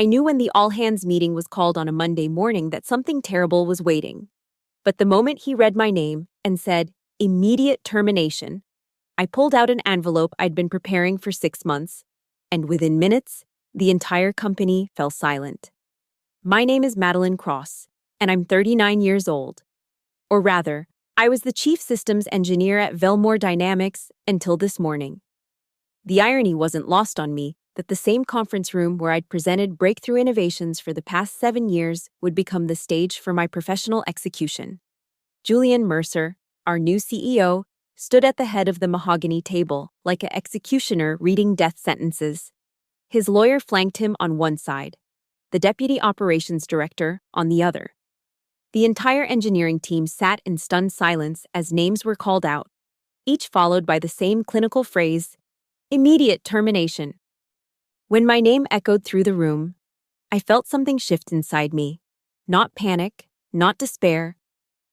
I knew when the all-hands meeting was called on a Monday morning that something terrible was waiting. But the moment he read my name and said, "Immediate termination," I pulled out an envelope I'd been preparing for 6 months, and within minutes, the entire company fell silent. My name is Madeline Cross, and I'm 39 years old. Or rather, I was the chief systems engineer at Velmore Dynamics until this morning. The irony wasn't lost on me that the same conference room where I'd presented breakthrough innovations for the past 7 years would become the stage for my professional execution. Julian Mercer, our new CEO, stood at the head of the mahogany table like an executioner reading death sentences. His lawyer flanked him on one side, the deputy operations director on the other. The entire engineering team sat in stunned silence as names were called out, each followed by the same clinical phrase, "Immediate termination." When my name echoed through the room, I felt something shift inside me. Not panic, not despair,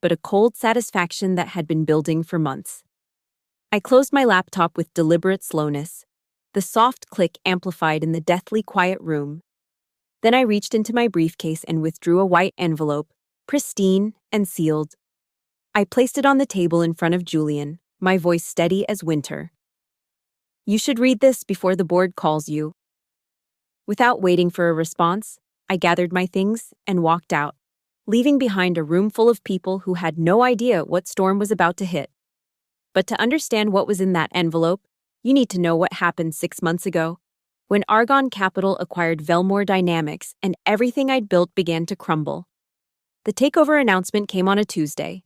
but a cold satisfaction that had been building for months. I closed my laptop with deliberate slowness, the soft click amplified in the deathly quiet room. Then I reached into my briefcase and withdrew a white envelope, pristine and sealed. I placed it on the table in front of Julian, my voice steady as winter. "You should read this before the board calls you." Without waiting for a response, I gathered my things and walked out, leaving behind a room full of people who had no idea what storm was about to hit. But to understand what was in that envelope, you need to know what happened 6 months ago, when Argonne Capital acquired Velmore Dynamics and everything I'd built began to crumble. The takeover announcement came on a Tuesday.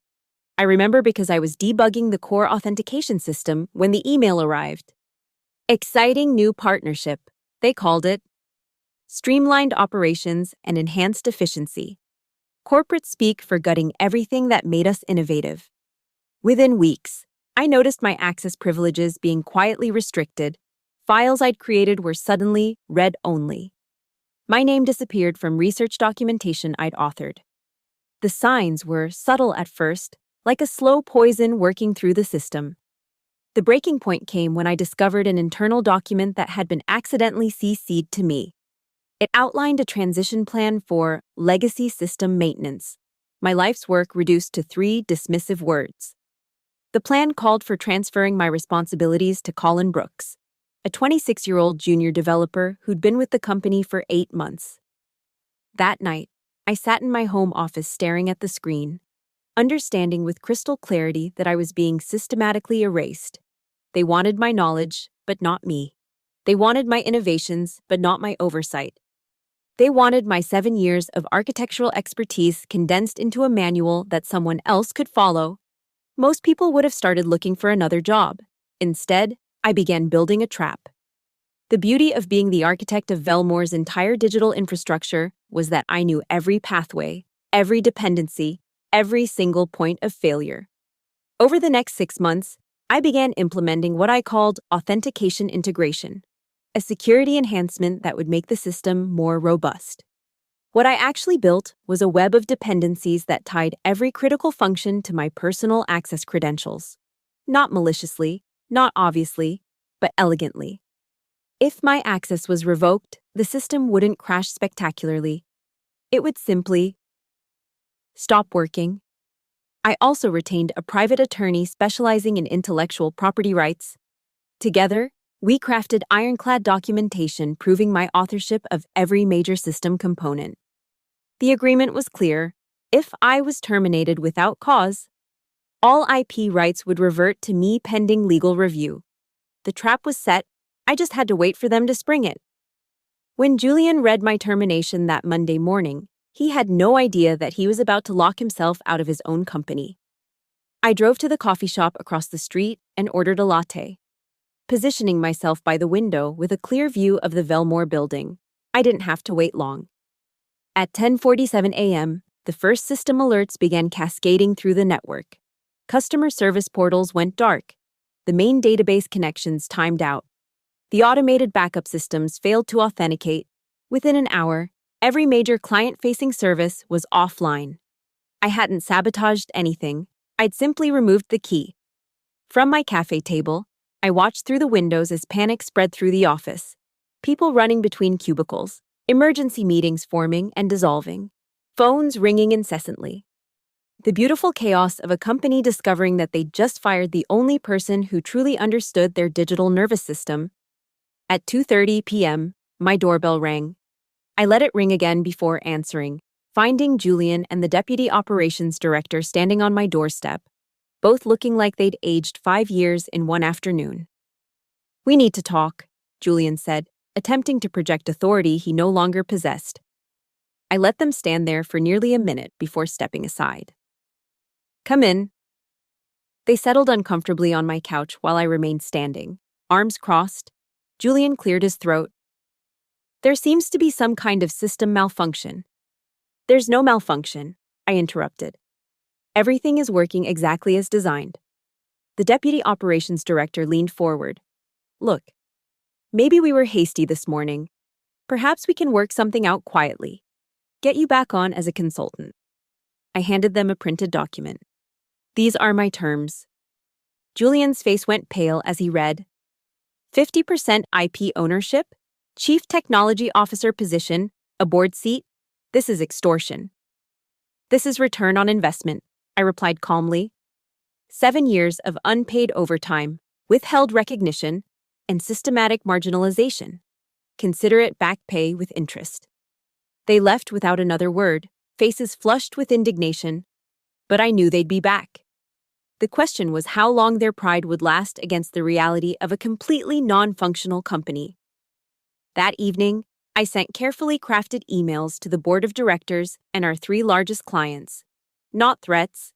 I remember because I was debugging the core authentication system when the email arrived. Exciting new partnership, they called it. Streamlined operations and enhanced efficiency. Corporate speak for gutting everything that made us innovative. Within weeks, I noticed my access privileges being quietly restricted. Files I'd created were suddenly read-only. My name disappeared from research documentation I'd authored. The signs were subtle at first, like a slow poison working through the system. The breaking point came when I discovered an internal document that had been accidentally CC'd to me. It outlined a transition plan for legacy system maintenance, my life's work reduced to 3 dismissive words. The plan called for transferring my responsibilities to Colin Brooks, a 26-year-old junior developer who'd been with the company for 8 months. That night, I sat in my home office staring at the screen, understanding with crystal clarity that I was being systematically erased. They wanted my knowledge, but not me. They wanted my innovations, but not my oversight. They wanted my 7 years of architectural expertise condensed into a manual that someone else could follow. Most people would have started looking for another job. Instead, I began building a trap. The beauty of being the architect of Velmore's entire digital infrastructure was that I knew every pathway, every dependency, every single point of failure. Over the next 6 months, I began implementing what I called authentication integration, a security enhancement that would make the system more robust. What I actually built was a web of dependencies that tied every critical function to my personal access credentials. Not maliciously, not obviously, but elegantly. If my access was revoked, the system wouldn't crash spectacularly. It would simply stop working. I also retained a private attorney specializing in intellectual property rights. Together, we crafted ironclad documentation proving my authorship of every major system component. The agreement was clear. If I was terminated without cause, all IP rights would revert to me pending legal review. The trap was set. I just had to wait for them to spring it. When Julian read my termination that Monday morning, he had no idea that he was about to lock himself out of his own company. I drove to the coffee shop across the street and ordered a latte. Positioning myself by the window with a clear view of the Velmore building, I didn't have to wait long. At 10:47 a.m., the first system alerts began cascading through the network. Customer service portals went dark. The main database connections timed out. The automated backup systems failed to authenticate. Within an hour, every major client-facing service was offline. I hadn't sabotaged anything. I'd simply removed the key. From my cafe table, I watched through the windows as panic spread through the office. People running between cubicles, Emergency meetings forming and dissolving. Phones ringing incessantly. The beautiful chaos of a company discovering that they'd just fired the only person who truly understood their digital nervous system. At 2:30 p.m., my doorbell rang. I let it ring again before answering, finding Julian and the deputy operations director standing on my doorstep, both looking like they'd aged 5 years in one afternoon. "We need to talk," Julian said, attempting to project authority he no longer possessed. I let them stand there for nearly a minute before stepping aside. "Come in." They settled uncomfortably on my couch while I remained standing, arms crossed. Julian cleared his throat. "There seems to be some kind of system malfunction." "There's no malfunction," I interrupted. "Everything is working exactly as designed." The deputy operations director leaned forward. "Look, maybe we were hasty this morning. Perhaps we can work something out quietly. Get you back on as a consultant." I handed them a printed document. "These are my terms." Julian's face went pale as he read. 50% IP ownership, Chief Technology Officer position, a board seat. This is extortion. "This is return on investment," I replied calmly. 7 years of unpaid overtime, withheld recognition, and systematic marginalization. Consider it back pay with interest. They left without another word, faces flushed with indignation, but I knew they'd be back. The question was how long their pride would last against the reality of a completely non-functional company. That evening, I sent carefully crafted emails to the board of directors and our 3 largest clients. Not threats,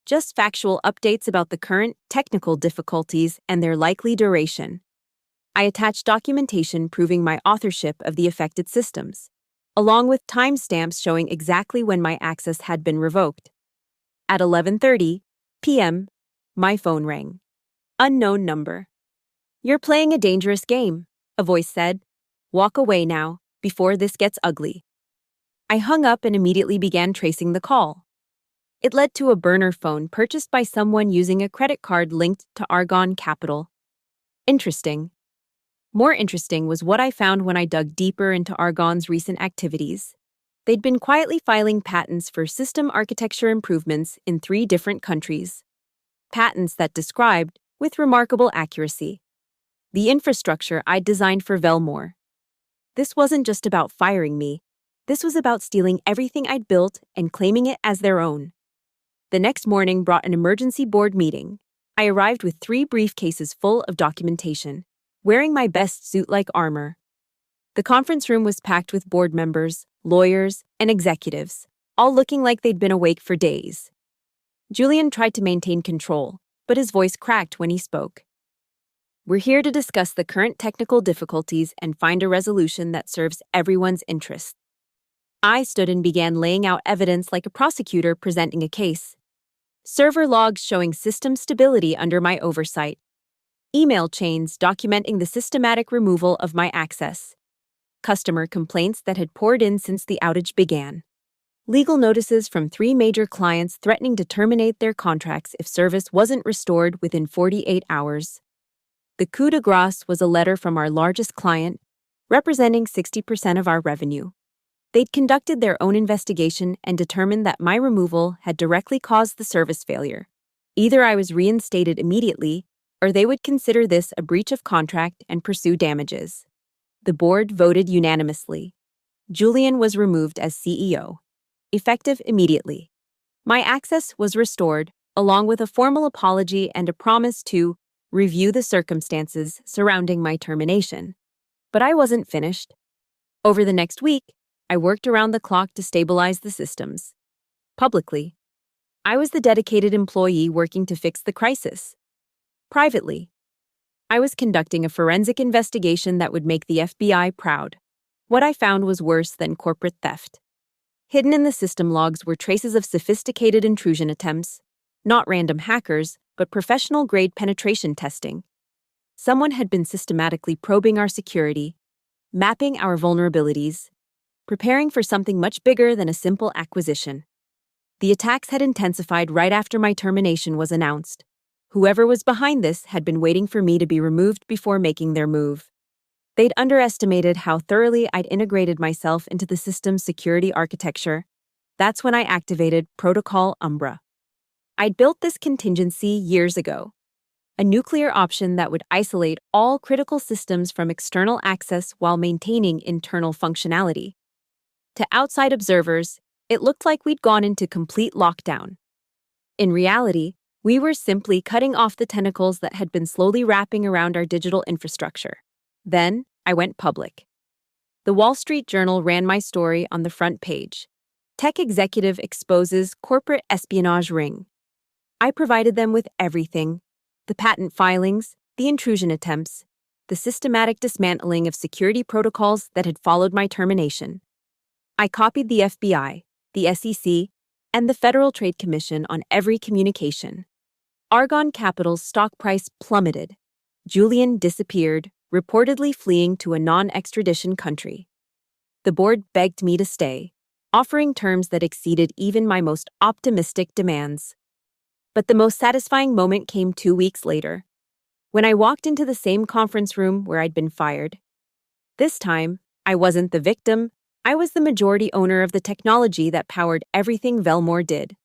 just factual updates about the current technical difficulties and their likely duration. I attached documentation proving my authorship of the affected systems, along with timestamps showing exactly when my access had been revoked. At 11:30 p.m., my phone rang. Unknown number. "You're playing a dangerous game," a voice said. "Walk away now, before this gets ugly." I hung up and immediately began tracing the call. It led to a burner phone purchased by someone using a credit card linked to Argon Capital. Interesting. More interesting was what I found when I dug deeper into Argon's recent activities. They'd been quietly filing patents for system architecture improvements in 3 different countries. Patents that described, with remarkable accuracy, the infrastructure I'd designed for Velmore. This wasn't just about firing me. This was about stealing everything I'd built and claiming it as their own. The next morning brought an emergency board meeting. I arrived with 3 briefcases full of documentation, wearing my best suit-like armor. The conference room was packed with board members, lawyers, and executives, all looking like they'd been awake for days. Julian tried to maintain control, but his voice cracked when he spoke. "We're here to discuss the current technical difficulties and find a resolution that serves everyone's interests." I stood and began laying out evidence like a prosecutor presenting a case. Server logs showing system stability under my oversight. Email chains documenting the systematic removal of my access. Customer complaints that had poured in since the outage began. Legal notices from 3 major clients threatening to terminate their contracts if service wasn't restored within 48 hours. The coup de grace was a letter from our largest client, representing 60% of our revenue. They'd conducted their own investigation and determined that my removal had directly caused the service failure. Either I was reinstated immediately, or they would consider this a breach of contract and pursue damages. The board voted unanimously. Julian was removed as CEO, effective immediately. My access was restored, along with a formal apology and a promise to review the circumstances surrounding my termination. But I wasn't finished. Over the next week, I worked around the clock to stabilize the systems. Publicly, I was the dedicated employee working to fix the crisis. Privately, I was conducting a forensic investigation that would make the FBI proud. What I found was worse than corporate theft. Hidden in the system logs were traces of sophisticated intrusion attempts, not random hackers, but professional-grade penetration testing. Someone had been systematically probing our security, mapping our vulnerabilities, preparing for something much bigger than a simple acquisition. The attacks had intensified right after my termination was announced. Whoever was behind this had been waiting for me to be removed before making their move. They'd underestimated how thoroughly I'd integrated myself into the system's security architecture. That's when I activated Protocol Umbra. I'd built this contingency years ago, a nuclear option that would isolate all critical systems from external access while maintaining internal functionality. To outside observers, it looked like we'd gone into complete lockdown. In reality, we were simply cutting off the tentacles that had been slowly wrapping around our digital infrastructure. Then, I went public. The Wall Street Journal ran my story on the front page. Tech executive exposes corporate espionage ring. I provided them with everything: the patent filings, the intrusion attempts, the systematic dismantling of security protocols that had followed my termination. I copied the FBI, the SEC, and the Federal Trade Commission on every communication. Argon Capital's stock price plummeted. Julian disappeared, reportedly fleeing to a non-extradition country. The board begged me to stay, offering terms that exceeded even my most optimistic demands. But the most satisfying moment came 2 weeks later, when I walked into the same conference room where I'd been fired. This time, I wasn't the victim. I was the majority owner of the technology that powered everything Velmore did.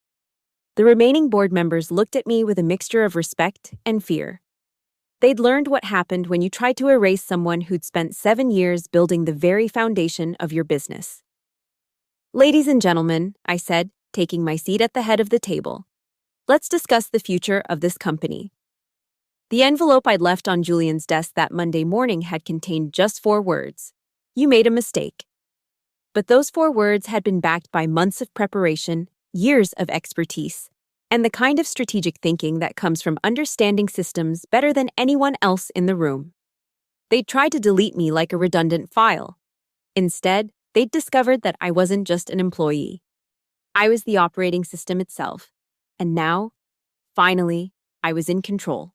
The remaining board members looked at me with a mixture of respect and fear. They'd learned what happened when you tried to erase someone who'd spent 7 years building the very foundation of your business. "Ladies and gentlemen," I said, taking my seat at the head of the table, "let's discuss the future of this company." The envelope I'd left on Julian's desk that Monday morning had contained just 4 words: "You made a mistake." But those 4 words had been backed by months of preparation, years of expertise, and the kind of strategic thinking that comes from understanding systems better than anyone else in the room. They'd tried to delete me like a redundant file. Instead, they'd discovered that I wasn't just an employee. I was the operating system itself. And now, finally, I was in control.